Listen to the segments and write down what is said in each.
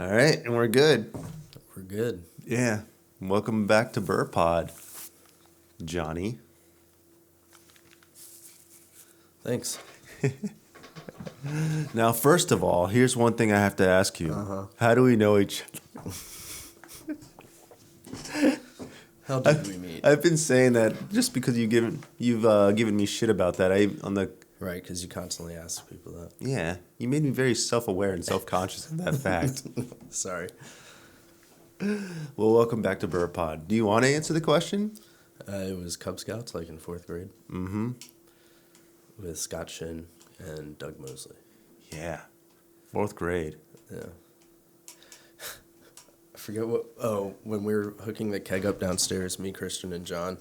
All right, and we're good. We're good. Yeah. Welcome back to Burr Pod, Johnny. Thanks. Now, first of all, here's one thing I have to ask you. How do we know each other? How did we meet? I've been saying that just because you've given me shit about that. Right, because you constantly ask people that. Yeah, you made me very self-aware and self-conscious of that fact. Sorry. Well, welcome back to Burr Pod. Do you want to answer the question? It was Cub Scouts, like in 4th grade. Mm-hmm. With Scott Shin and Doug Mosley. Yeah. 4th grade. Yeah. I forget what... Oh, when we were hooking the keg up downstairs, me, Christian, and John,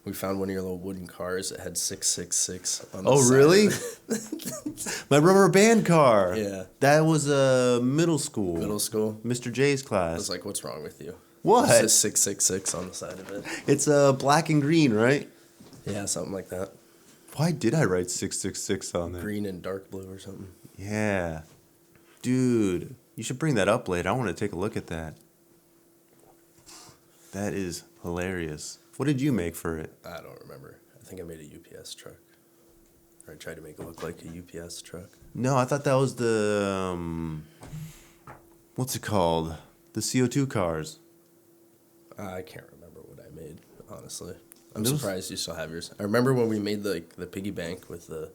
we found one of your little wooden cars that had 666 on the side. Oh, really? My rubber band car. Yeah. That was middle school. Middle school. Mr. J's class. I was like, what's wrong with you? What? It says 666 on the side of it. It's black and green, right? Yeah, something like that. Why did I write 666 on there? Green and dark blue or something. Yeah. Dude, you should bring that up later. I want to take a look at that. That is hilarious. What did you make for it? I don't remember. I think I made a UPS truck. Or I tried to make it look like a UPS truck. No, I thought that was the, what's it called? The CO2 cars. I can't remember what I made, honestly. I'm surprised you still have yours. I remember when we made the piggy bank with the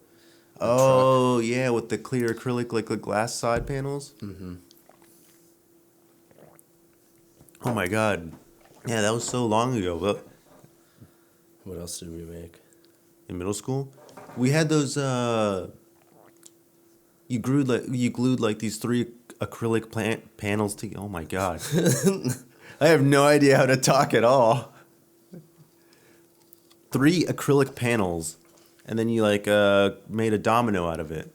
Oh, truck. Yeah, with the clear acrylic, like the glass side panels. Mm-hmm. Oh, my God. Yeah, that was so long ago. But What else did we make? in middle school, we had those, you glued like these 3 acrylic panels together. Oh, my God. I have no idea how to talk at all. 3 acrylic panels, and then you made a domino out of it.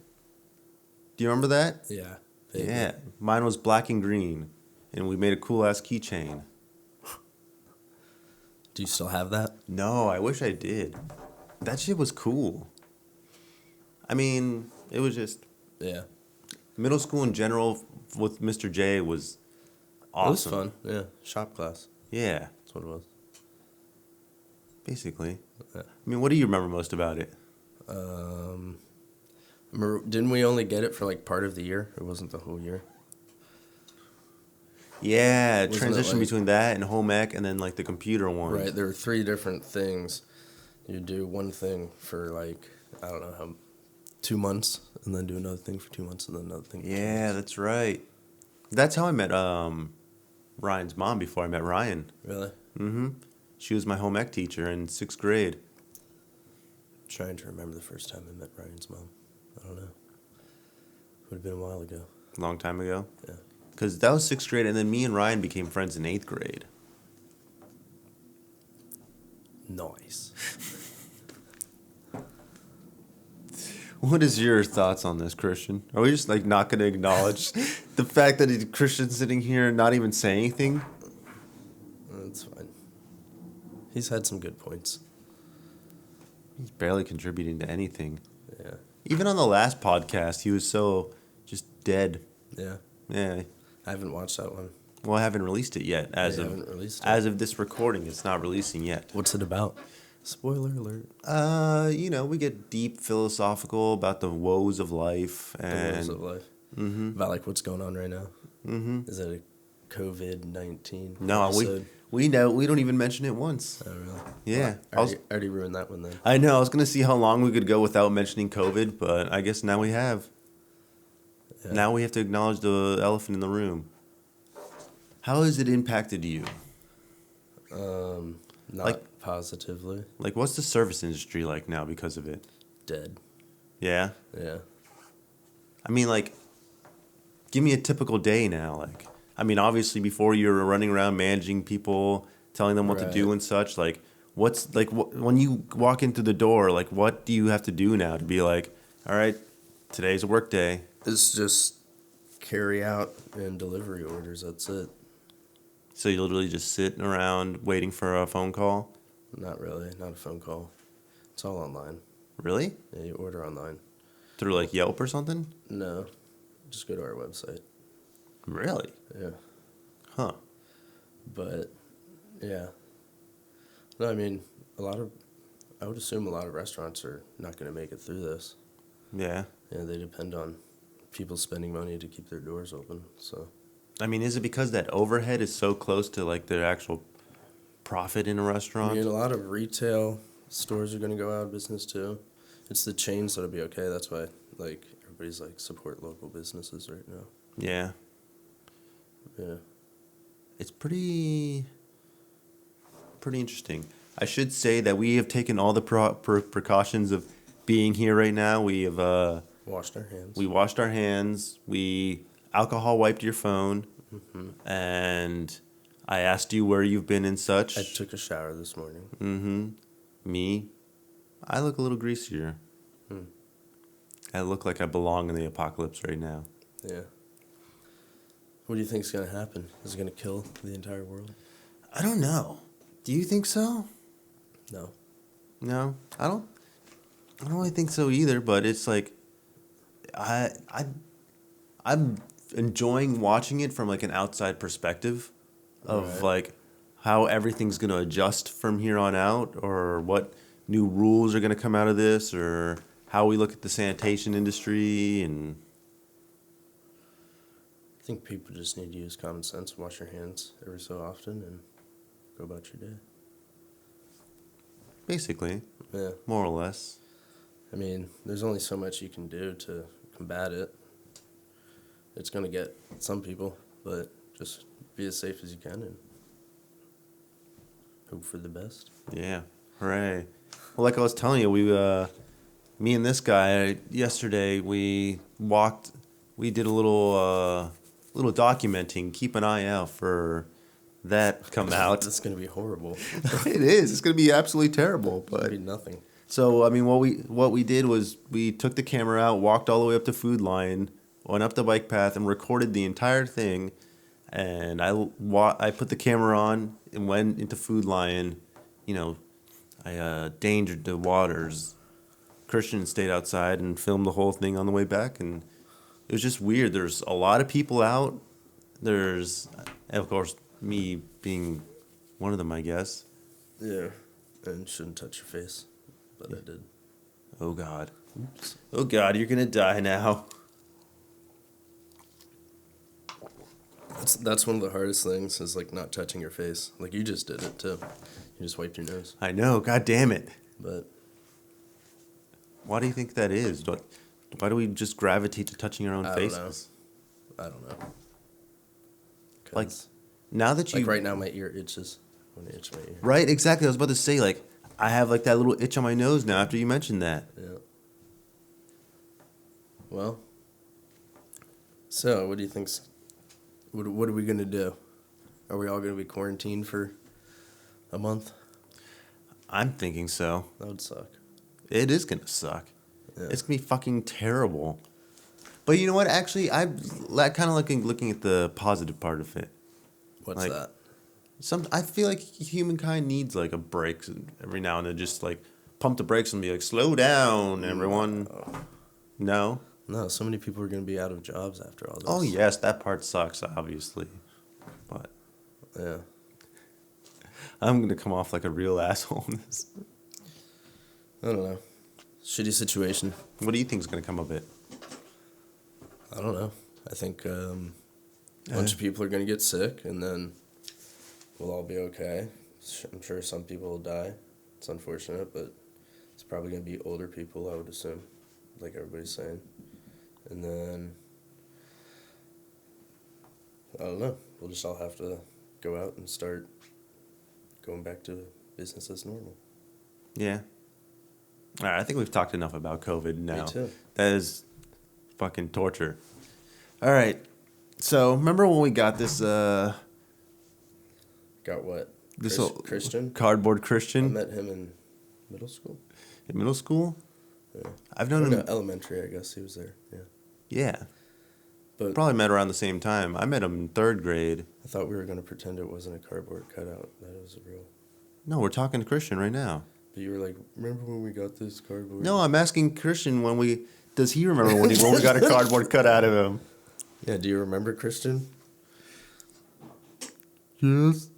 Do you remember that? Yeah. Yeah, mine was black and green, and we made a cool ass keychain. Do you still have that? No, I wish I did. That shit was cool. I mean, it was just Yeah. middle school in general with Mr. J was awesome. It was fun. Yeah. Shop class. Yeah, That's what it was. basically. Yeah. I mean, what do you remember most about it? Didn't we only get it for like part of the year? It wasn't the whole year. Yeah, Wasn't it transition like- between that and home ec, and then like the computer one. Right. There were 3 different things. You do one thing for like, I don't know how, 2 months, and then do another thing for 2 months, and then another thing for 2 Yeah, months. that's right. That's how I met Ryan's mom before I met Ryan. Really? Mm-hmm. She was my home ec teacher in 6th grade. Trying to remember the first time I met Ryan's mom. I don't know. Would have been a while ago. A long time ago. Yeah. Because that was 6th grade, and then me and Ryan became friends in 8th grade. Nice. What is your thoughts on this, Christian? Are we just like not going to acknowledge the fact that Christian's sitting here and not even saying anything? That's fine. He's had some good points. He's barely contributing to anything. Yeah. Even on the last podcast, he was so just dead. Yeah. Yeah. I haven't watched that one. Well, I haven't released it yet. As haven't released it. As of this recording, it's not releasing yet. What's it about? Spoiler alert. We get deep philosophical about the woes of life The and woes of life. Mm-hmm. About like what's going on right now. Mm-hmm. Is it a COVID-19 No, episode? we know we don't even mention it once. Oh, really? Yeah. Well, I already ruined that one then. I know. I was gonna see how long we could go without mentioning COVID, but I guess now we have. Yeah. Now we have to acknowledge the elephant in the room. How has it impacted you? Not Like- positively. Like, what's the service industry like now because of it? Dead. Yeah. Yeah. I mean, like, give me a typical day now. Like, I mean, obviously, before you were running around managing people, telling them what to do Right. and such. Like, what's like when you walk into the door? Like, what do you have to do now to be like, all right, today's a work day? It's just carry out and delivery orders. That's it. So you literally just sitting around waiting for a phone call? Not really. Not a phone call. It's all online. Really? Yeah, you order online. Through like Yelp or something? No. Just go to our website. Really? Yeah. Huh. But, yeah. No, I mean, I would assume a lot of restaurants are not going to make it through this. Yeah. Yeah, they depend on people spending money to keep their doors open, so. I mean, is it because that overhead is so close to like their actual profit in a I restaurant? mean, a lot of retail stores are going to go out of business, too. It's the chains that'll be okay. That's why, like, everybody's, like, support local businesses right now. Yeah. Yeah. It's pretty interesting. I should say that we have taken all the precautions of being here right now. We have Washed our hands. we washed our hands. We alcohol wiped your phone, and I asked you where you've been and such. I took a shower this morning. Me, I look a little greasier. I look like I belong in the apocalypse right now. Yeah. What do you think's going to happen? Is it going to kill the entire world? I don't know. Do you think so? No. No, I don't really think so either. But it's like, I'm enjoying watching it from like an outside perspective, of Right. like how everything's gonna adjust from here on out, or what new rules are gonna come out of this, or how we look at the sanitation industry, and I think people just need to use common sense, wash your hands every so often, and go about your day. basically, Yeah. more or less. I mean, there's only so much you can do to combat it. It's going to get some people, but just be as safe as you can and hope for the best. Yeah, hooray! Well, like I was telling you, me and this guy yesterday, we did a little documenting. Keep an eye out for that come out. That's going to be horrible. It is. It's going to be absolutely terrible. It's going But to be nothing. so I mean, what we did was we took the camera out, walked all the way up to Food Lion, went up the bike path, and recorded the entire thing. And I put the camera on and went into Food Lion. You know, I endangered the waters. Christian stayed outside and filmed the whole thing on the way back, and it was just weird. There's a lot of people out. There's, of course, me being one of them, I guess. Yeah. And shouldn't touch your face, but I did. Oh, God. Oops. Oh, God, you're going to die now. That's one of the hardest things is, like, not touching your face. Like, you just did it, too. You just wiped your nose. I know. God damn it. But Why do you think that is? Why do we just gravitate to touching our own faces? I don't know. Like, 'Cause, now that you... like, right now, my ear itches. When I itch my ear. Right, exactly. I was about to say, like, I have, like, that little itch on my nose now after you mentioned that. Yeah. Well, so what do you think's... What are we going to do? Are we all going to be quarantined for a month? I'm thinking so. That would suck. It is going to suck. Yeah. It's going to be fucking terrible. But you know what? Actually, I'm kind of looking at the positive part of it. What's like, that? I feel like humankind needs like a break every now and then. Just like pump the brakes and be like, slow down, everyone. No. No, so many people are going to be out of jobs after all this. Oh yes, that part sucks, obviously. But Yeah. I'm gonna come off like a real asshole in this. I don't know. Shitty situation. What do you think is gonna come of it? I don't know. I think a bunch of people are going to get sick, and then we'll all be okay. I'm sure some people will die. It's unfortunate, but it's probably going to be older people, I would assume, like everybody's saying. And then, I don't know. We'll just all have to go out and start going back to business as normal. Yeah. All right, I think we've talked enough about COVID now. Me too. That is fucking torture. All right. So, remember when we got this Got what? Christian? cardboard I Christian met him in middle school. in middle school? Yeah. I've known him. Elementary, I guess he was there. Yeah. Yeah. But Probably met around the same time. I met him in 3rd grade. I thought we were going to pretend it wasn't a cardboard cutout. That it was a real. No, we're talking to Christian right now. But you were like, remember when we got this cardboard? No, I'm asking Christian does he remember when we got a cardboard cut out of him? Yeah, do you remember Christian? Yes.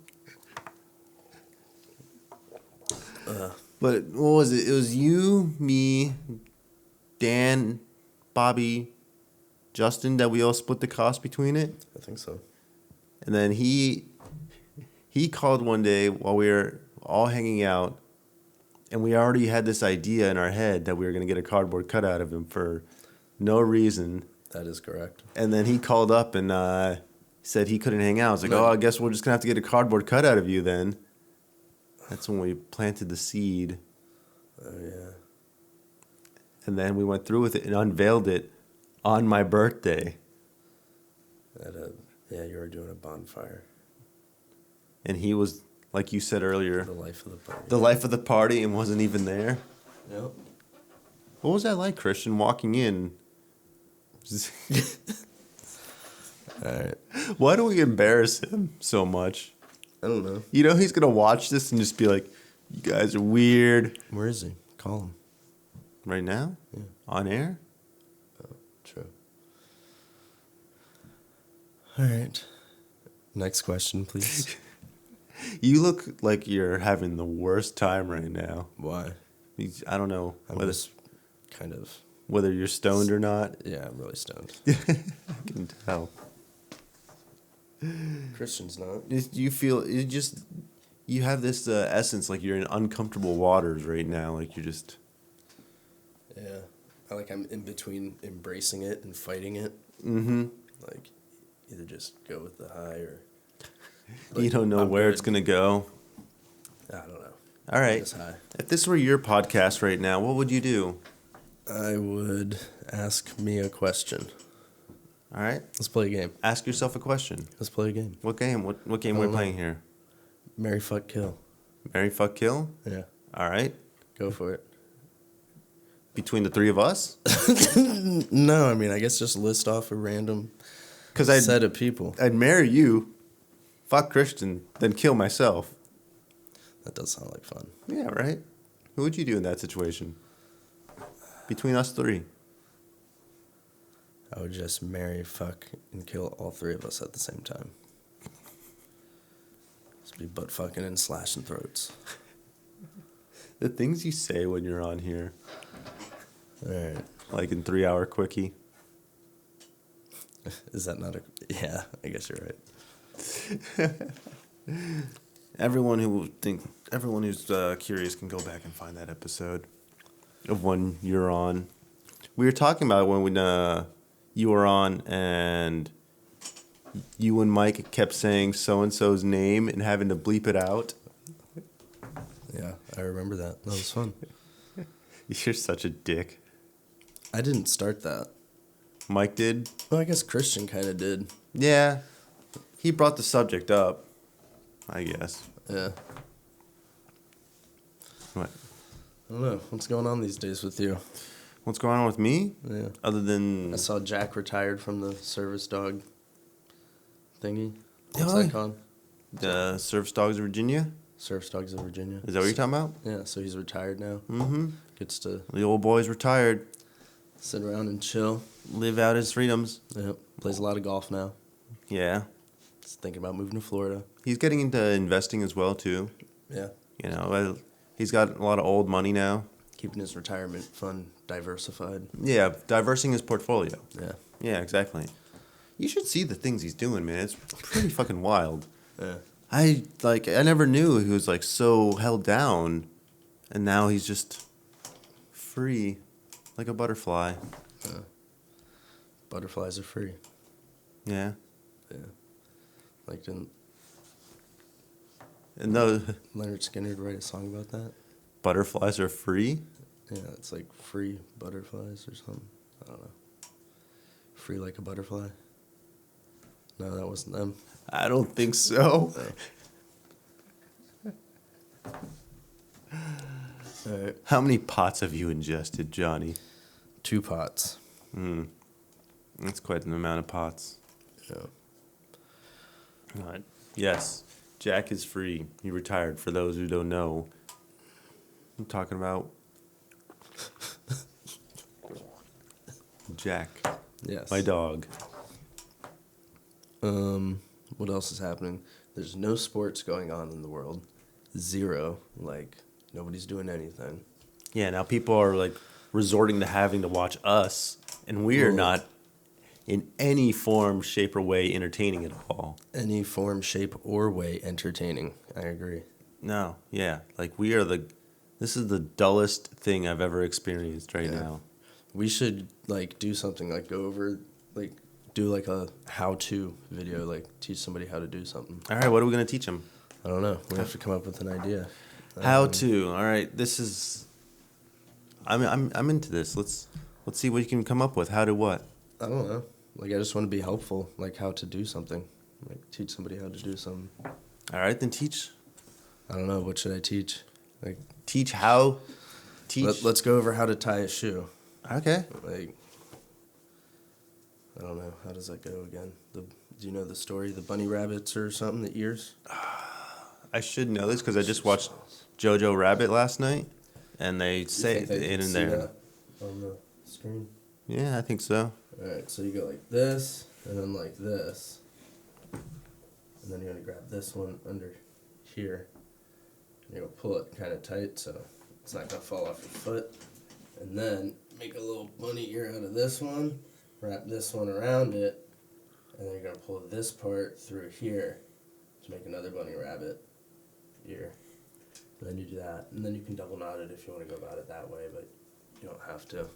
But what was it? It was you, me, Dan, Bobby, Justin that we all split the cost between it. I think so. And then he called one day while we were all hanging out, and we already had this idea in our head that we were going to get a cardboard cutout of him for no reason. That is correct. And then he called up and said he couldn't hang out. I was like, No. oh, I guess we're just going to have to get a cardboard cutout of you then. That's when we planted the seed. Oh, yeah. And then we went through with it and unveiled it on my birthday. Yeah, you were doing a bonfire. And he was, like you said earlier, The life of the party. the life of the party and wasn't even there. Yep. What was that like, Christian, walking in? All right. Why do we embarrass him so much? I don't know. You know he's going to watch this and just be like, you guys are weird. Where is he? Call him. Right now? Yeah. On air? True. All right. Next question, please. You look like you're having the worst time right now. Why? I don't know I'm whether, just kind of... whether you're stoned or not. Yeah, I'm really stoned. I can tell. Christian's not. You have this essence like you're in uncomfortable waters right now. Like you're just... Yeah. I'm in between embracing it and fighting it. Mm-hmm. Like, either just go with the high or... You don't know I'm where good. it's going to go. I don't know. All right. Just high. If this were your podcast right now, what would you do? I would ask me a question. All right. Let's play a game. Ask yourself a question. Let's play a game. What game? What game I we're don't know. playing here? Marry, fuck, kill. Marry, fuck, kill? Yeah. All right. Go for it. Between the three of us? No, I mean, I guess just list off a random Because set of people. I'd marry you, fuck Christian, then kill myself. That does sound like fun. Yeah, right? Who would you do in that situation? Between us three. I would just marry, fuck, and kill all three of us at the same time. Just be butt fucking and slashing throats. The things you say when you're on here, All right. like in 3 Hour Quickie. Is that not a... Yeah, I guess you're right. Everyone who's curious can go back and find that episode of when you're on. We were talking about it when you were on, and you and Mike kept saying so and so's name and having to bleep it out. Yeah, I remember that. That was fun. You're such a dick. I didn't start that. Mike did. Well, I guess Christian kind of did. Yeah, he brought the subject up. I guess. Yeah. What? I don't know. What's going on these days with you? What's going on with me? Yeah. Other than I saw Jack retired from the service dog thingy. What's Oh. that called? the Service Dogs of Virginia. Service Dogs of Virginia. Is that what you're talking about? Yeah, so he's retired now. Mm-hmm. Gets to The old boy's retired. sit around and chill. Live out his freedoms. Yep. Plays a lot of golf now. Yeah. He's thinking about moving to Florida. He's getting into investing as well, too. Yeah. You know, he's got a lot of old money now. Keeping his retirement fund diversified. Yeah, diversing his portfolio. Yeah. Yeah, exactly. You should see the things he's doing, man. It's pretty fucking wild. Yeah. I never knew he was like so held down, and now he's just free, like a butterfly. Butterflies are free. Yeah. Yeah. Like, didn't And the Leonard Skinner write a song about that? butterflies are free. Yeah, it's like free butterflies or something. I don't know. Free like a butterfly? No, that wasn't them. I don't think so. All right. How many pots have you ingested, Johnny? 2 pots. That's quite an amount of pots. Yeah. Yes, Jack is free. He retired. For those who don't know, I'm talking about Jack, Yes. my dog. What else is happening? There's no sports going on in the world. Zero. Like, nobody's doing anything. Yeah, now people are like resorting to having to watch us, and we are Well, not in any form, shape, or way entertaining at all. any form, shape, or way entertaining. I agree. No, yeah, like we are this is the dullest thing I've ever experienced right Yeah. now. We should, like, do something, like, go over, like, do, like, a how-to video, like, teach somebody how to do something. All right, what are we gonna teach them? I don't know. We have to come up with an idea. How to? All right, this is. I'm into this. Let's see what you can come up with. How to what? I don't know. Like, I just want to be helpful, like, how to do something. Like, teach somebody how to do something. All right, then teach. I don't know. What should I teach? Like, Teach how. Teach. let's go over how to tie a shoe. Okay. Like, I don't know. How does that go again? Do you know the story? The bunny rabbits or something? The ears? I should know this because I just watched Jojo Rabbit last night, and they say it in there. On the screen? Yeah, I think so. Alright, so you go like this, and then like this. And then you're going to grab this one under here. And you're going to pull it kind of tight so it's not going to fall off your foot. And then make a little bunny ear out of this one, wrap this one around it, and then you're going to pull this part through here to make another bunny rabbit ear. And then you do that. And then you can double knot it if you want to go about it that way, but you don't have to.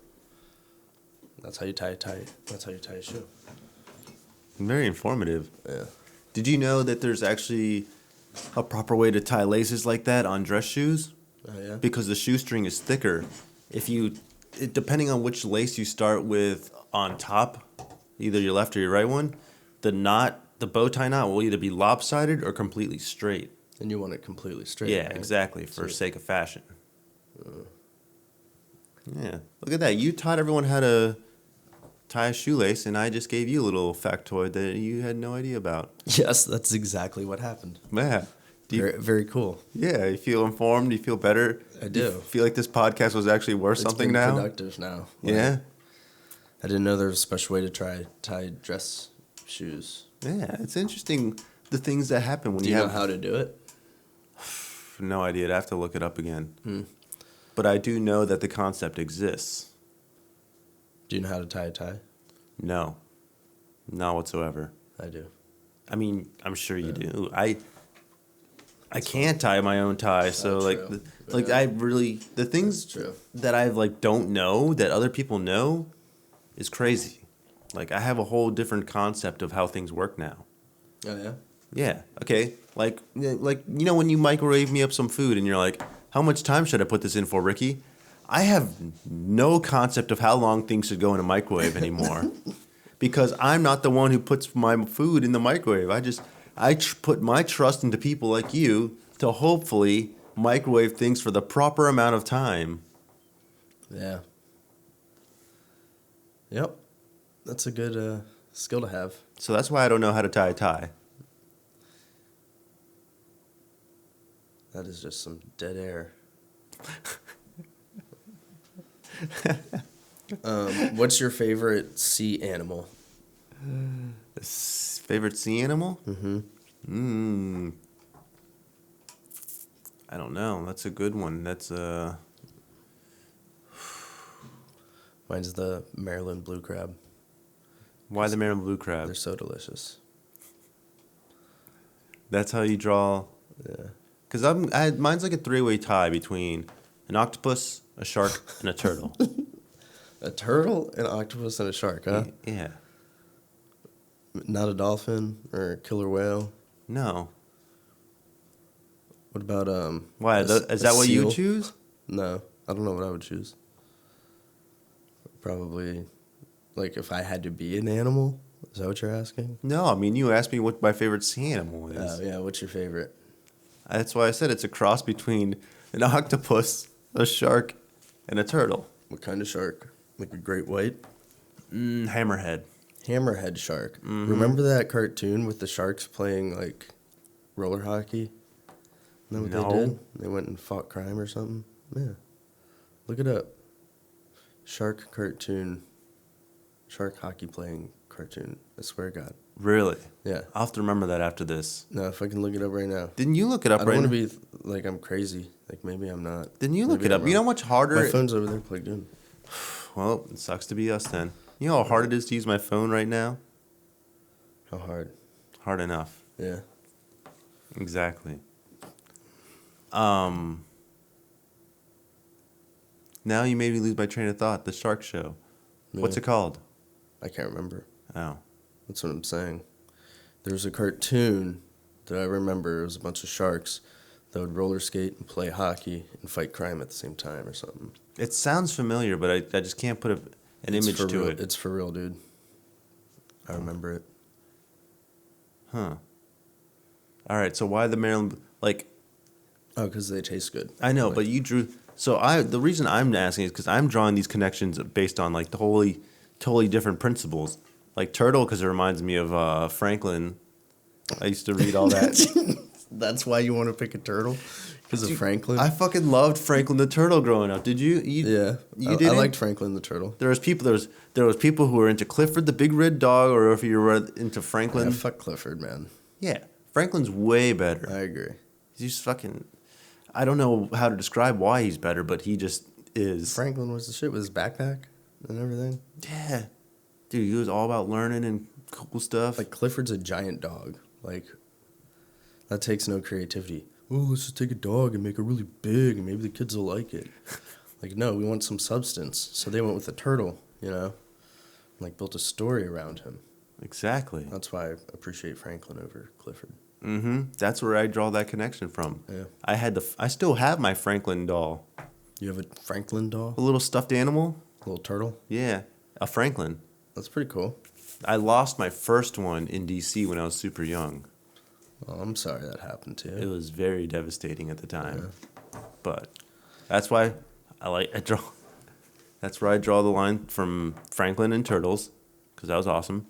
That's how you tie a tie. That's how you tie a shoe. Very informative. Yeah. Did you know that there's actually a proper way to tie laces like that on dress shoes? Oh, yeah? Because the shoestring is thicker. Depending on which lace you start with on top, either your left or your right one, the bow tie knot will either be lopsided or completely straight. And you want it completely straight. Yeah, right? exactly, for So- sake of fashion. Yeah, look at that. You taught everyone how to tie a shoelace, and I just gave you a little factoid that you had no idea about. Yes, that's exactly what happened. Yeah. Very, very cool. Yeah, you feel informed, you feel better. I do. You feel like this podcast was actually worth It's something been now. productive now. Like, Yeah. I didn't know there was a special way to tie dress shoes. Yeah, it's interesting the things that happen when Do you you know have how to do it? no idea. I'd have to look it up again. Hmm. But I do know that the concept exists. Do you know how to tie a tie? No. Not whatsoever. I do. I mean, I'm sure you do. I can't tie my own tie, so Not like true. the That's things true. that I like don't know that other people know is crazy. Like I have a whole different concept of how things work now. Oh, yeah? Yeah. Okay. Like when you microwave me up some food and you're like, how much time should I put this in for, Ricky? I have no concept of how long things should go in a microwave anymore, because I'm not the one who puts my food in the microwave. I put my trust into people like you to hopefully microwave things for the proper amount of time. Yeah. Yep. That's a good skill to have. So that's why I don't know how to tie a tie. That is just some dead air. What's your favorite sea animal? Favorite sea animal? Mm-hmm. I don't know. That's a good one. That's Mine's the Maryland blue crab. why the Maryland blue crab? They're so delicious. That's how you draw. Yeah. Because mine's like a three-way tie between an octopus, a shark, and a turtle. A turtle, an octopus, and a shark, huh? Yeah. Not a dolphin or a killer whale. No. What about Why? Is that what you would seal? choose? No, I don't know what I would choose. Probably, like if I had to be an animal. Is that what you're asking? No, I mean you asked me what my favorite sea animal is. Oh yeah, what's your favorite? That's why I said it's a cross between an octopus, a shark, and a turtle. What kind of shark? Like a great white? Hammerhead. Hammerhead shark. Mm-hmm. Remember that cartoon with the sharks playing like roller hockey? Isn't that what No. they did? They went and fought crime or something? Yeah. Look it up. Shark cartoon. Shark hockey playing cartoon. I swear to God. Really? Yeah. I'll have to remember that after this. No, if I can look it up right now. Didn't you look it up I right don't now? want to be like I'm crazy. Like maybe I'm not. Didn't you look Maybe it I'm up? You know wrong. how much harder... My phone's over there plugged in. Well, it sucks to be us then. You know how hard it is to use my phone right now? How hard? Hard enough. Yeah. Exactly. Now you made me lose my train of thought. The Shark Show. What's Yeah. it called? I can't remember. Oh. That's what I'm saying. There was a cartoon that I remember. It was a bunch of sharks that would roller skate and play hockey and fight crime at the same time or something. It sounds familiar, but I just can't put an It's image for to real. it. It's for real, dude. I remember it. Huh. All right, so why the Maryland... Like, Oh, because they taste good. I know, Like, but you drew... So the reason I'm asking is because I'm drawing these connections based on, like, the totally different principles. Like Turtle, because it reminds me of Franklin. I used to read all that. That's why you want to pick a turtle? Because of Franklin? I fucking loved Franklin the Turtle growing up. Did you? Yeah. You I did. liked Franklin the turtle. There was people who were into Clifford the big red dog, or if you were into Franklin. Yeah, fuck Clifford, man. Yeah, Franklin's way better. I agree. He's just fucking... I don't know how to describe why he's better, but he just is. Franklin was the shit with his backpack and everything. Yeah. Dude, he was all about learning and cool stuff. Like, Clifford's a giant dog. Like, that takes no creativity. Oh, let's just take a dog and make it really big and maybe the kids will like it. Like, no, we want some substance. So they went with the turtle, you know? Like, built a story around him. Exactly. That's why I appreciate Franklin over Clifford. Mm-hmm. That's where I draw that connection from. Yeah. I still have my Franklin doll. You have a Franklin doll? A little stuffed animal. A little turtle? Yeah, a Franklin. That's pretty cool. I lost my first one in D.C. when I was super young. Oh, I'm sorry that happened to It you. was very devastating at the time. But that's why I draw. That's where I draw the line from Franklin and turtles, because that was awesome,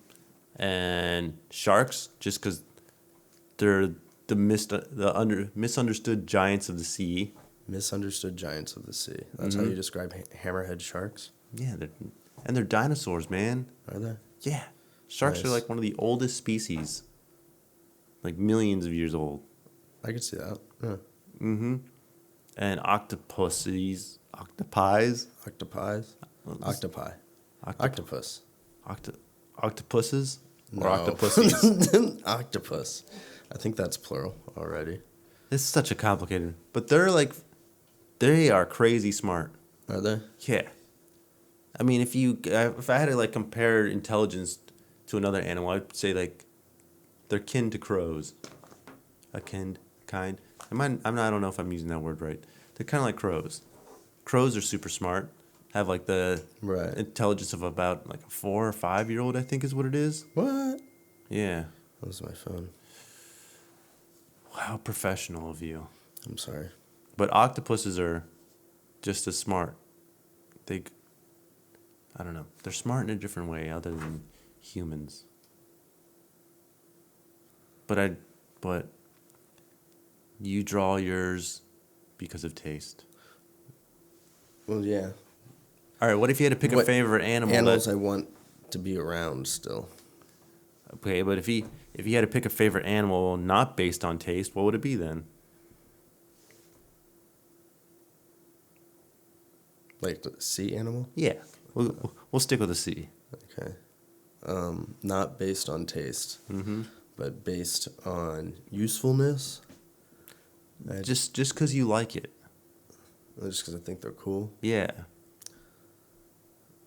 and sharks, just because they're the misunderstood giants of the sea. Misunderstood giants of the sea. That's how you describe hammerhead sharks? Yeah, they're dinosaurs, man. Are they? Yeah, sharks are Nice. like one of the oldest species, like millions of years old. I could see that. Yeah. Mm-hmm. And octopi. Octopies? Octopi. Octopus. Octopuses or No. octopussies. Octopus. I think that's plural already. It's such a complicated, but they are crazy smart. Are they? Yeah. I mean, if I had to like compare intelligence to another animal, I'd say like they're kin to crows. Kind. I don't know if I'm using that word right. They're kind of like crows. Crows are super smart. Have like the Right. intelligence of about like a 4 or 5 year old, I think is what it is. What? Yeah. That was my phone. How professional of you. I'm sorry. But octopuses are just as smart. I don't know. They're smart in a different way other than humans. But you draw yours because of taste. Well, yeah. All right, what if you had to pick a What favorite animal? Animals I want to be around still. Okay, but if you had to pick a favorite animal not based on taste, what would it be then? Like the sea animal? Yeah, we'll stick with a C. Okay. Not based on taste, but based on usefulness. Just because you like it. Just because I think they're cool. Yeah.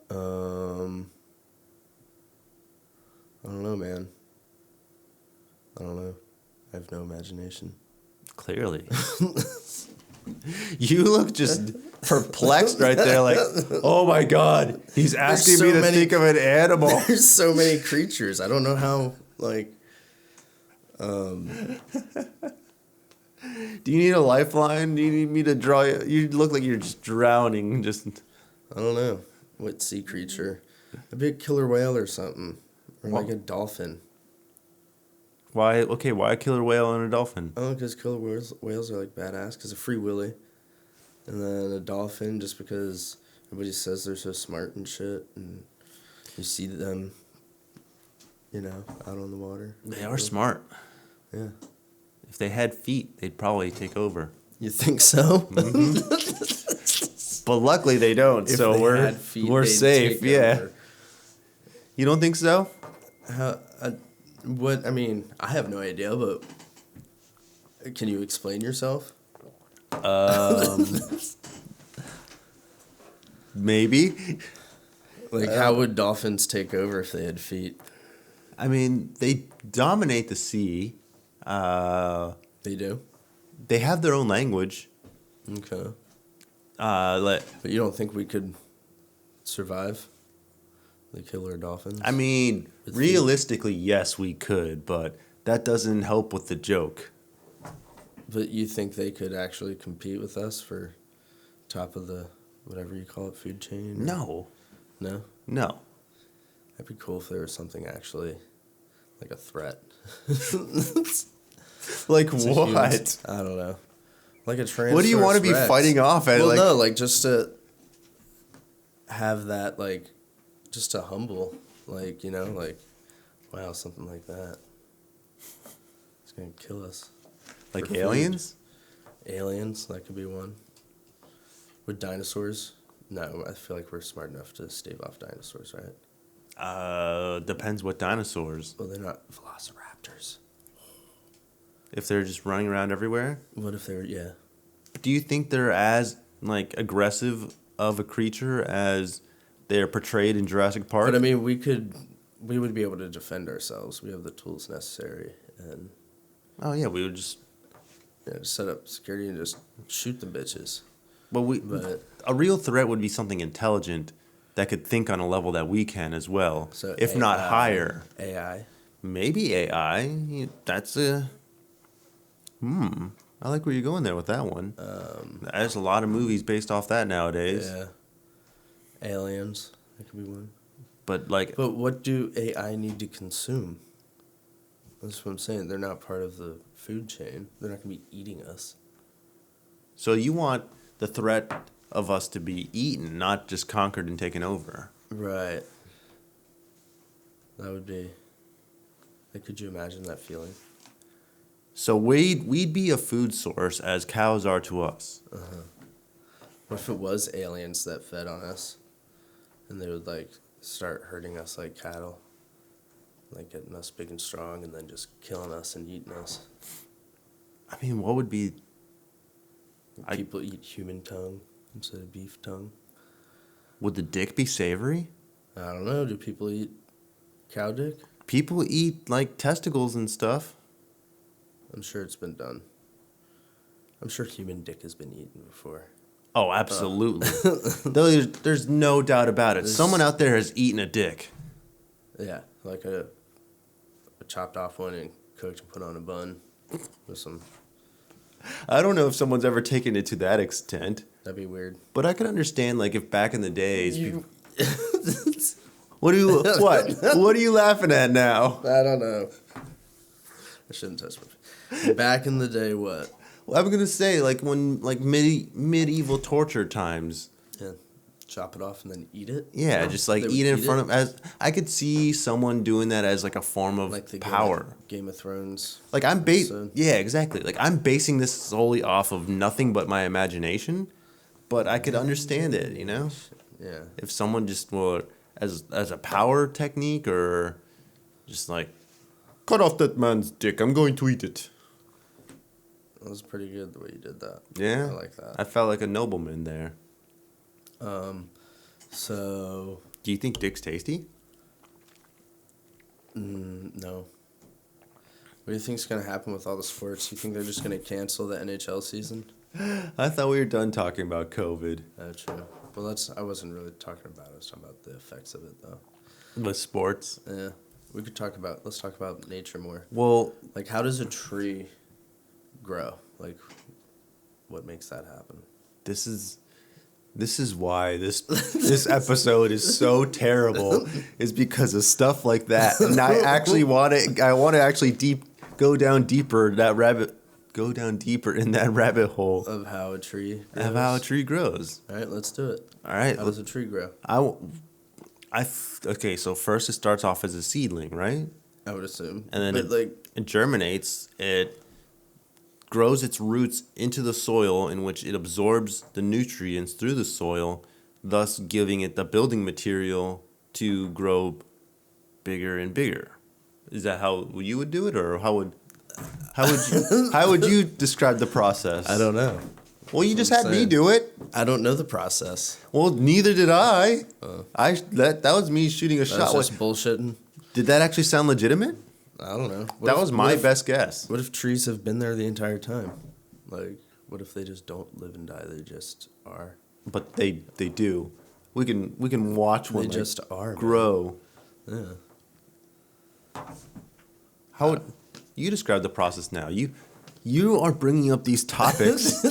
I don't know, man. I don't know. I have no imagination. Clearly. You look just perplexed right there, like, oh my God, he's asking so me to many- think of an animal. There's so many creatures. I don't know how, like... Do you need a lifeline? Do you need me to draw you? You look like you're just drowning. Just I don't know. What sea creature? A big killer whale or something. Or like a dolphin. why? Okay, why a killer whale and a dolphin? Oh, because killer whales are like badass because of Free Willy. And then a dolphin just because everybody says they're so smart and shit. And you see them out on the water. They are smart. Yeah. If they had feet, they'd probably take over. You think so? But luckily they don't, If so they we're had feet, we're they'd safe. take Yeah. over. You don't think so? What? I mean, I have no idea, but can you explain yourself? Maybe. Like, how would dolphins take over if they had feet? I mean, they dominate the sea. They do? They have their own language. Okay. Let But you don't think we could survive the killer dolphins? I mean, With realistically, yes, we could, but that doesn't help with the joke. But you think they could actually compete with us for top of the, whatever you call it, food chain? No. No? No. That'd be cool if there was something actually, like a threat. Like to what? humans. I don't know. Like a Tyrannosaurus What do you want to be Rex. fighting off at? Well, Like, no, like just to have that, like, just to humble, like, like, wow, something like that. It's gonna kill us. like for food. aliens? Aliens, that could be one. With dinosaurs? No, I feel like we're smart enough to stave off dinosaurs, right? Depends what dinosaurs. Well, they're not velociraptors. If they're just running around everywhere? What if they were, yeah. Do you think they're as like aggressive of a creature as they're portrayed in Jurassic Park? But I mean, we would be able to defend ourselves. We have the tools necessary, and Oh yeah, we would just. just set up security and just shoot the bitches. Well, But a real threat would be something intelligent that could think on a level that we can as well, so if not AI, higher. AI. Maybe AI. That's a. I like where you're going there with that one. There's a lot of movies based off that nowadays. Yeah. Aliens. That could be one. But like, But what do AI need to consume? That's what I'm saying. They're not part of the food chain. They're not going to be eating us. so you want the threat of us to be eaten, not just conquered and taken over. Right. That would be. Like, could you imagine that feeling? So we'd be a food source as cows are to us. What if it was aliens that fed on us, and they would like start herding us like cattle, like getting us big and strong, and then just killing us and eating us? I mean, what would be? People eat human tongue instead of beef tongue. Would the dick be savory? I don't know. Do people eat cow dick? People eat like testicles and stuff. I'm sure it's been done. I'm sure human dick has been eaten before. Oh, absolutely. There's no doubt about it. Someone out there has eaten a dick. Yeah, like a chopped off one and cooked and put on a bun with some. I don't know if someone's ever taken it to that extent, That'd be weird. but I could understand like if back in the days. What are you laughing at now? I don't know. I shouldn't touch my face. Back in the day, what? Well, I'm gonna say like when like medieval torture times. Yeah, chop it off and then eat it. Yeah, just like They would eat in eat front it? of as I could see someone doing that as like a form of Like the power. Game of Thrones. Like episode. yeah, exactly. Like I'm basing this solely off of nothing but my imagination, but I could understand it, you know? Yeah. If someone just as a power technique or just like cut off that man's dick, I'm going to eat it. That was pretty good the way you did that. Yeah. I like that. I felt like a nobleman there. So. Do you think dick's tasty? No. What do you think's gonna happen with all the sports? You think they're just gonna cancel the NHL season? I thought we were done talking about COVID. That's true. Well, I wasn't really talking about it. I was talking about the effects of it, though. With sports. Yeah. Let's talk about nature more. Well, Like, how does a tree grow? Like, what makes that happen? this is why this episode is so terrible is because of stuff like that. And I actually want to actually go down deeper in that rabbit hole Of how a tree grows? of how a tree grows. All right, let's do it. All right. How does a tree grow? Okay, so first it starts off as a seedling, right? I would assume. And then but it germinates. It grows its roots into the soil, in which it absorbs the nutrients through the soil, thus giving it the building material to grow bigger and bigger. Is that how you would do it, or how would you describe the process? I don't know. Well, you just had me do it. I don't know the process. Well, neither did I. That was me shooting a shot. That's just bullshitting. Did that actually sound legitimate? I don't know. That was my best guess. What if trees have been there the entire time? Like, what if they just don't live and die? They just are. But they do. We can watch one. They just are grow. Man. Yeah. How would you describe the process now? You are bringing up these topics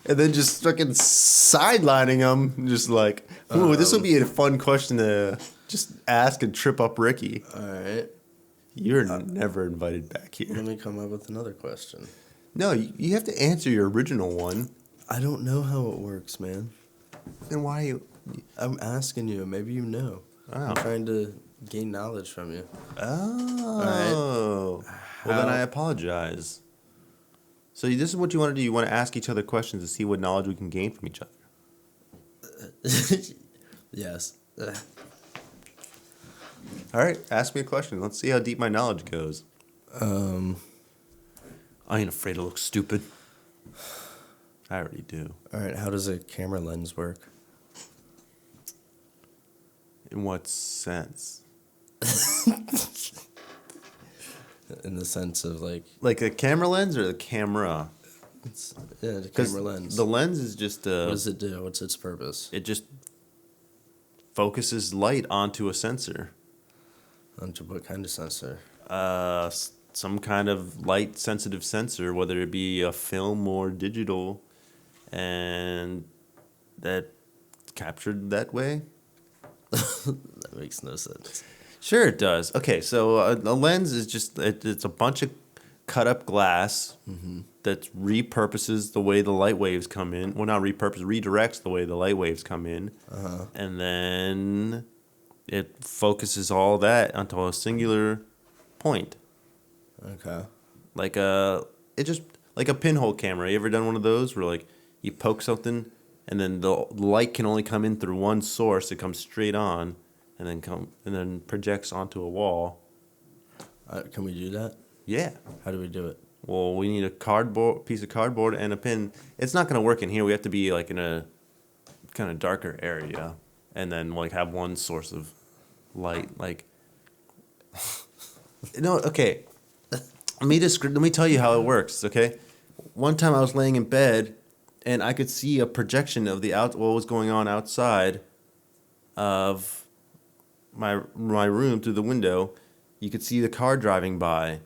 and then just fucking sidelining them, just like, ooh, this will be a fun question to just ask and trip up Ricky. All right. You're never invited back here. Let me come up with another question. No, you have to answer your original one. I don't know how it works, man. Then why are you? I'm asking you. Maybe you know. Oh. I'm trying to gain knowledge from you. Oh. Well, then I apologize. So this is what you want to do. You want to ask each other questions to see what knowledge we can gain from each other. Yes. All right, ask me a question. Let's see how deep my knowledge goes. I ain't afraid to look stupid. I already do. All right. How does a camera lens work? In what sense? In the sense of like a camera lens or the camera? The camera lens. The lens is just what does it do? What's its purpose? It just focuses light onto a sensor. Onto what kind of sensor? Some kind of light sensitive sensor, whether it be a film or digital, and that captured that way. That makes no sense. Sure it does. Okay, so a lens is just it's a bunch of cut up glass that repurposes the way the light waves come in. Well, not repurpose, redirects the way the light waves come in, and then it focuses all that onto a singular point. Okay. Like like a pinhole camera. You ever done one of those where like you poke something and then the light can only come in through one source. It comes straight on and then projects onto a wall. Can we do that? Yeah. How do we do it? Well, we need a piece of cardboard and a pin. It's not going to work in here. We have to be like in a kind of darker area and then like have one source of light. Like, no, okay. Let me tell you how it works, okay? One time I was laying in bed and I could see a projection of what was going on outside of my room through the window. You could see the car driving by,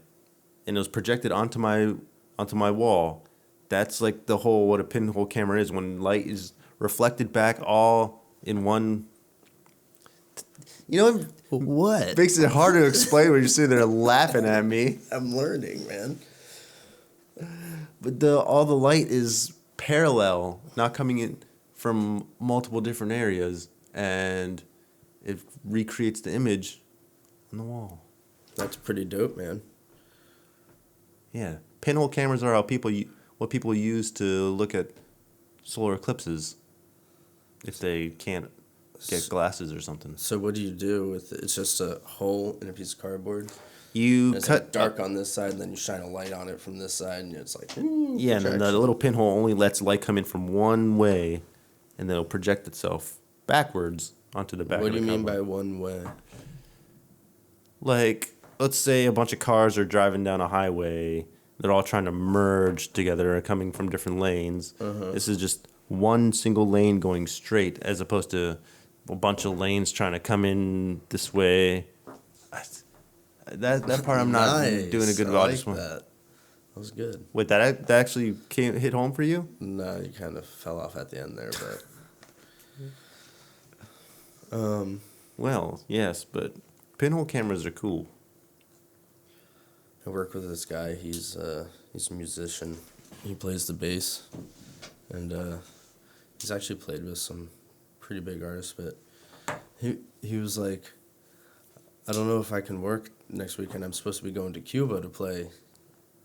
and it was projected onto my wall. That's like the whole what a pinhole camera is, when light is reflected back all in one. You know what? It makes it hard to explain when you're sitting there laughing at me. I'm learning, man. But all the light is parallel, not coming in from multiple different areas, and it recreates the image on the wall. That's pretty dope, man. Yeah, pinhole cameras are what people use to look at solar eclipses if they can't get glasses or something. So what do you do with it? It's just a hole in a piece of cardboard? It's cut dark on this side, and then you shine a light on it from this side, and it's like... Yeah, and then the little pinhole only lets light come in from one way, and then it'll project itself backwards onto the back. What do you mean by one way? Like, let's say a bunch of cars are driving down a highway. They're all trying to merge together, coming from different lanes. This is just one single lane going straight, as opposed to a bunch of lanes trying to come in this way. That part I'm not doing a good job. That was good. Wait, that actually hit home for you? No, you kind of fell off at the end there, but... Well, yes, but pinhole cameras are cool. I work with this guy. He's a musician. He plays the bass, and he's actually played with some pretty big artists. But he was like, I don't know if I can work next weekend. I'm supposed to be going to Cuba to play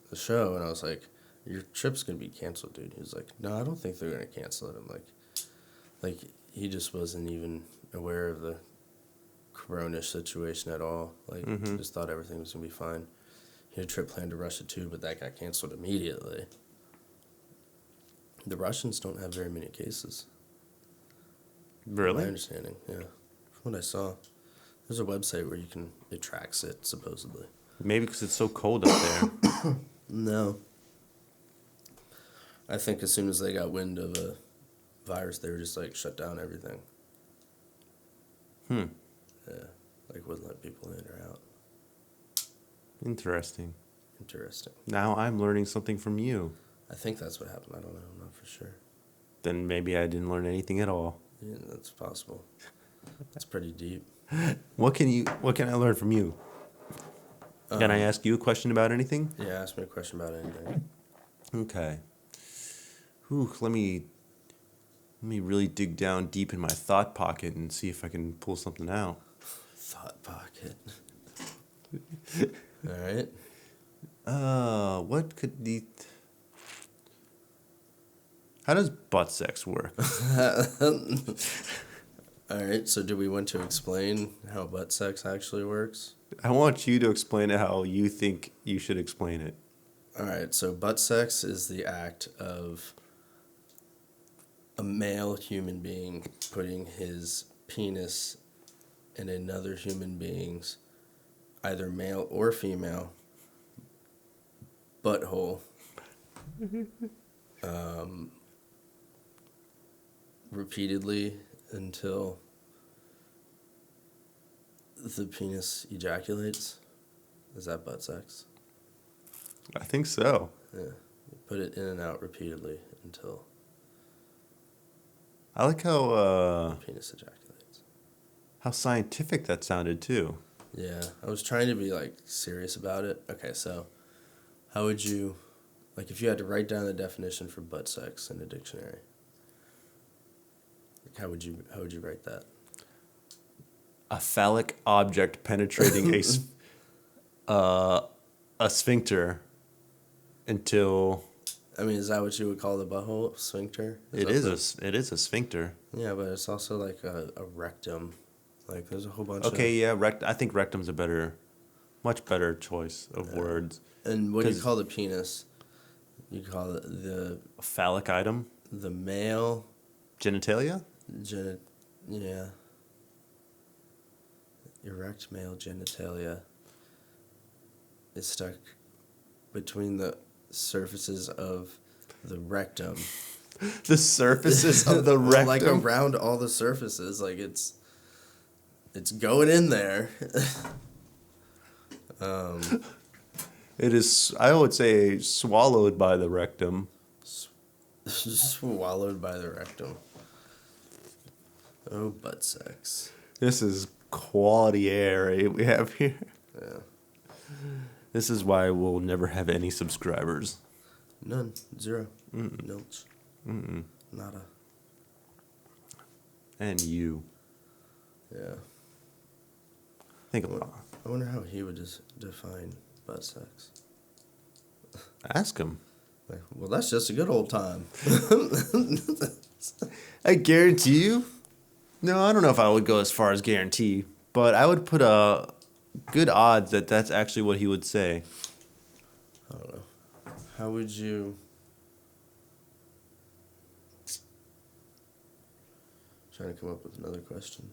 the show. And I was like, your trip's going to be canceled, dude. He was like, no, I don't think they're going to cancel it. I'm like, he just wasn't even aware of the corona situation at all. Like, just thought everything was going to be fine. He had a trip planned to Russia, too, but that got canceled immediately. The Russians don't have very many cases. Really? My understanding, yeah. From what I saw. There's a website where it tracks it, supposedly. Maybe because it's so cold up there. No. I think as soon as they got wind of a virus, they were just like, shut down everything. Yeah. Like, wouldn't let people in or out. Interesting. Interesting. Now I'm learning something from you. I think that's what happened. I don't know. I'm not for sure. Then maybe I didn't learn anything at all. Yeah, that's possible. That's pretty deep. What can I learn from you? Can I ask you a question about anything? Yeah, ask me a question about anything. Okay. Let me really dig down deep in my thought pocket and see if I can pull something out. Thought pocket. All right. What could the... How does butt sex work? All right, so do we want to explain how butt sex actually works? I want you to explain it how you think you should explain it. All right, so butt sex is the act of a male human being putting his penis in another human being's, either male or female, butthole. Repeatedly until the penis ejaculates. Is that butt sex? I think so. Yeah. You put it in and out repeatedly until I like the penis ejaculates. how scientific that sounded too. Yeah. I was trying to be like serious about it. Okay, so how would you, like, if you had to write down the definition for butt sex in a dictionary, like, how would you write that? A phallic object penetrating a sphincter until I mean, is that what you would call the butthole? Sphincter? it is a sphincter. Yeah, but it's also like a rectum. Like, there's a whole bunch Okay, yeah, I think rectum's a much better choice of words. And what do you call the penis? You call it A phallic item? the male Genitalia? yeah. Erect male genitalia is stuck between the surfaces of the rectum. The surfaces of the rectum? Like, around all the surfaces. Like, it's going in there. It is, I would say, swallowed by the rectum. Swallowed by the rectum. Oh, butt sex. This is quality air we have here. Yeah. This is why we'll never have any subscribers. None. Zero. Notes. Nada. And you. Yeah. Think about it. I wonder how he would define butt sex. Ask him. Like, well, that's just a good old time. I guarantee you. No, I don't know if I would go as far as guarantee, but I would put a good odds that that's actually what he would say. I don't know. How would you... Trying to come up with another question.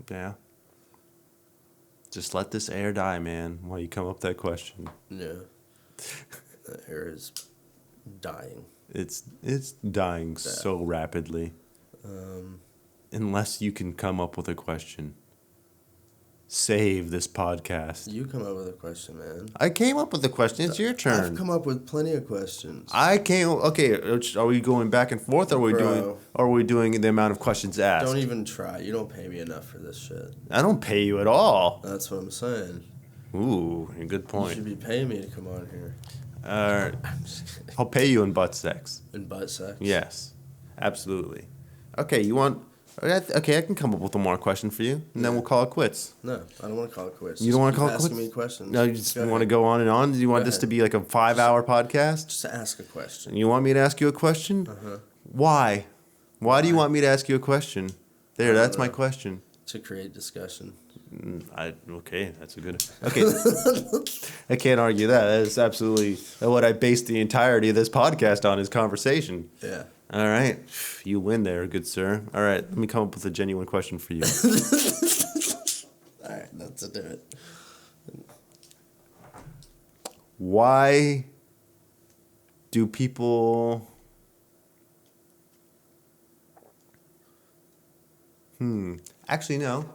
Yeah. Just let this air die, man, while you come up with that question. Yeah. The air is dying. It's dying so rapidly. Unless you can come up with a question. Save this podcast. You come up with a question, man. I came up with a question. It's your turn. I've come up with plenty of questions. Okay, are we going back and forth, or are we doing the amount of questions asked? Don't even try. You don't pay me enough for this shit. I don't pay you at all. That's what I'm saying. Ooh, good You point. should be paying me to come on here. I'll pay you in butt sex. In butt sex? Yes, absolutely. Okay, you want Okay, I can come up with one more question for you, and then we'll call it quits. No, I don't want to call it quits. You don't want to call it asking quits? me questions. No, you just Go want to ahead. go on and on? Do you want Go this to ahead. be like a 5-hour podcast? Just ask a question. You want me to ask you a question? Uh-huh. Why? Why do you Why? want me to ask you a question? There, don't that's my know. question. To create discussion. Okay, that's a good. Okay, I can't argue that. That's absolutely what I base the entirety of this podcast on is conversation. Yeah. All right, you win there, good sir. All right, let me come up with a genuine question for you. All right, let's do it. Why do people? Actually, no.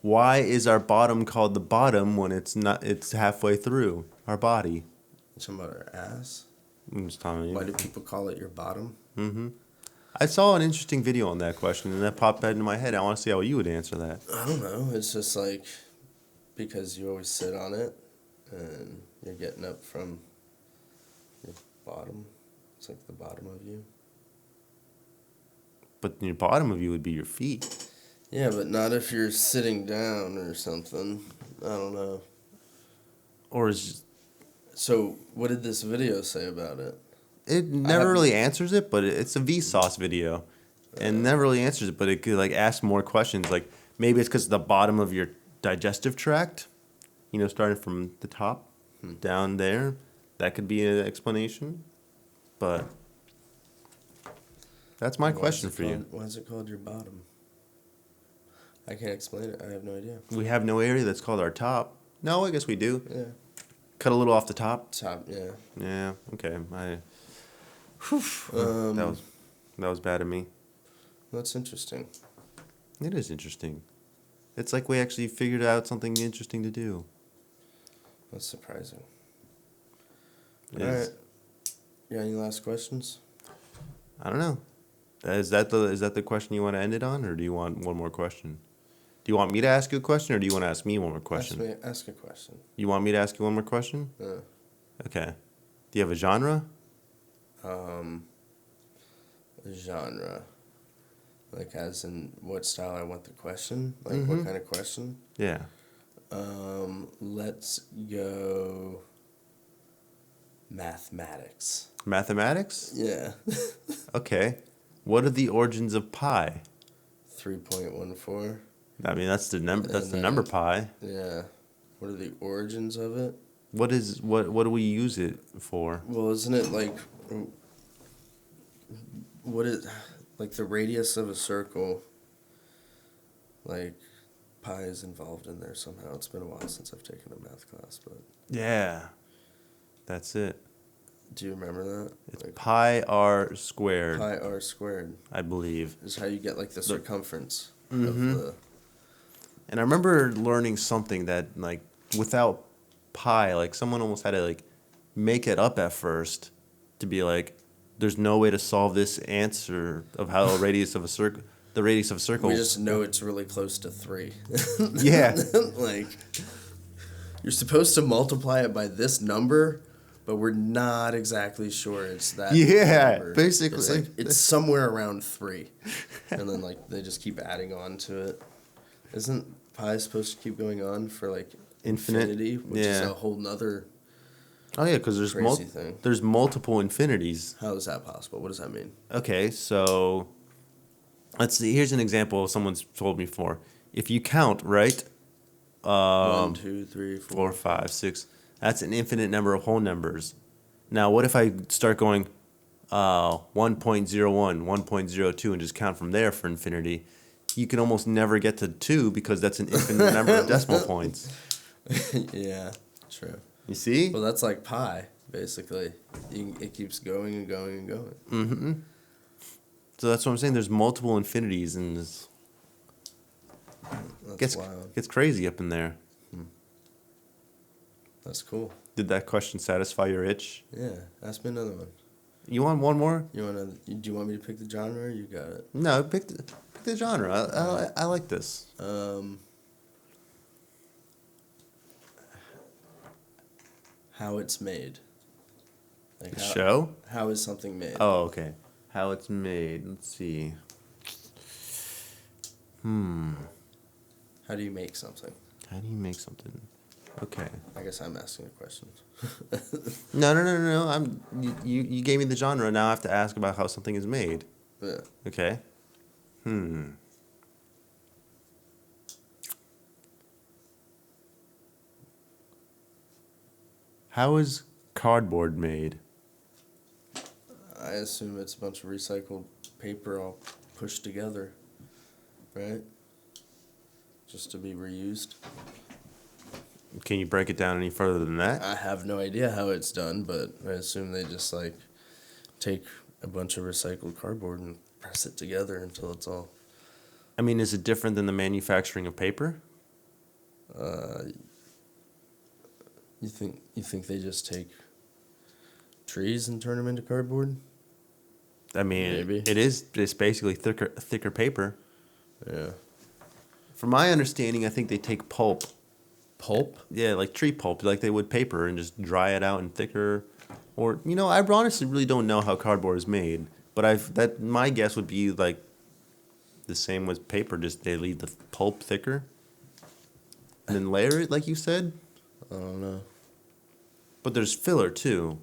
Why is our bottom called the bottom when it's not? It's halfway through our body. You talking about our ass? I'm just telling you. Why do people call it your bottom? I saw an interesting video on that question, and that popped into my head. I want to see how you would answer that. I don't know. It's just like because you always sit on it and you're getting up from your bottom. It's like the bottom of you. But the bottom of you would be your feet. Yeah, but not if you're sitting down or something. I don't know. Or is So, what did this video say about it? it never really answers it, but it's a Vsauce video, and never really answers it. But it could like ask more questions. Like maybe it's because the bottom of your digestive tract, starting from the top down there. That could be an explanation, but that's my question for you. Why is it called your bottom? I can't explain it. I have no idea. We have no area that's called our top. No, I guess we do. Yeah. Cut a little off the top. Top, yeah. Yeah. Okay. Um, that was bad of me. That's interesting. It is interesting. It's like we actually figured out something interesting to do. That's surprising. It All is. right. You got any last questions? I don't know. Is that the question you want to end it on, or do you want one more question? Do you want me to ask you a question, or do you want to ask me one more question? Ask a question. You want me to ask you one more question? Yeah. Okay. Do you have a genre? Genre. Like as in what style I want the question? Like what kind of question? Yeah. Let's go mathematics. Mathematics? Yeah. Okay. What are the origins of pi? 3.14. I mean, that's the number. That's the number pi. Yeah. What are the origins of it? What do we use it for? Well, isn't it like what is like the radius of a circle? Like pi is involved in there somehow. It's been a while since I've taken a math class, but Yeah. That's it. do you remember that? It's Like pi r squared, pi r squared I believe. is how you get like the circumference Mm-hmm. of the. And I remember learning something that like without pi, like someone almost had to like make it up at first to be like, there's no way to solve this answer of how the radius of a circle. We just know it's really close to 3. Yeah. Like you're supposed to multiply it by this number, but we're not exactly sure it's that. Yeah, number. basically. It's like it's somewhere around 3, and then like they just keep adding on to it. Isn't pi supposed to keep going on for like Infinite? infinity, which is Yeah. a whole nother? Oh yeah, because Crazy thing. there's multiple infinities. How is that possible? What does that mean? Okay, so let's see. Here's an example someone's told me before. If you count, right? 1, 2, 3, 4. 4, 5, 6. That's an infinite number of whole numbers. Now, what if I start going 1.01, 1.02, and just count from there for infinity? You can almost never get to 2 because that's an infinite number of decimal points. Yeah, true. You see? Well, that's like pi, basically. It keeps going and going and going. Mm-hmm. So that's what I'm saying. There's multiple infinities, and this That's wild. gets crazy up in there. That's cool. Did that question satisfy your itch? Yeah, ask me another one. You want one more? Do you want me to pick the genre? You got it. No, pick the genre. I like this. How it's made. Like Show? How is something made? Oh, okay. How it's made. Let's see. How do you make something? How do you make something? Okay. I guess I'm asking a question. No. You gave me the genre. Now I have to ask about how something is made. Yeah. Okay. How is cardboard made? I assume it's a bunch of recycled paper all pushed together, right? Just to be reused. Can you break it down any further than that? I have no idea how it's done, but I assume they just like take a bunch of recycled cardboard and press it together until it's all. I mean, is it different than the manufacturing of paper? You think they just take trees and turn them into cardboard? I mean, Maybe. It's basically thicker paper. Yeah. From my understanding, I think they take pulp. Pulp? Yeah, like tree pulp, like they would paper, and just dry it out in thicker. Or I honestly really don't know how cardboard is made, but my guess would be like the same with paper. Just they leave the pulp thicker, and then layer it like you said. I don't know. But there's filler too.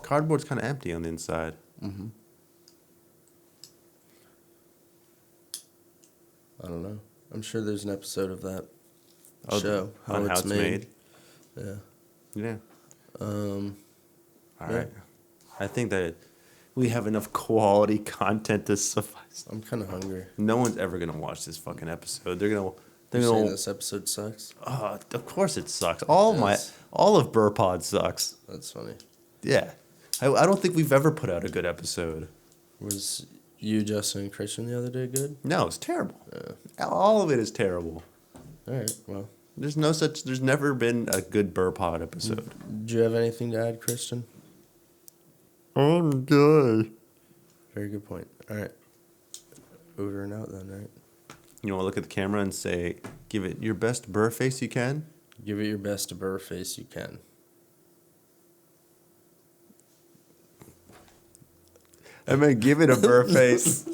Cardboard's kind of empty on the inside. Mm-hmm. I don't know. I'm sure there's an episode of that show On how it's made. Yeah. Yeah. Yeah. All right. I think that we have enough quality content to suffice. I'm kind of hungry. No one's ever gonna watch this fucking episode. They're You're gonna. saying this episode sucks? Of course it sucks. Yes. All of Burpod sucks. That's funny. Yeah. I don't think we've ever put out a good episode. Was you, Justin, and Christian the other day good? No, it's terrible. Yeah. All of it is terrible. All right. Well. There's never been a good Burpod episode. Do you have anything to add, Christian? I'm good. Very good point. All right. Over and out then, right? You want to look at the camera and say, give it your best burr face you can? Give it your best burr face you can. I meant give it a burr face.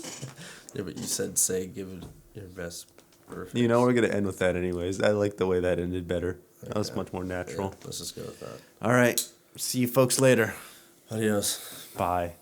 Yeah, but you said give it your best burr face. We're going to end with that anyways. I like the way that ended better. That was much more natural. Yeah, let's just go with that. All right. See you folks later. Adios. Bye.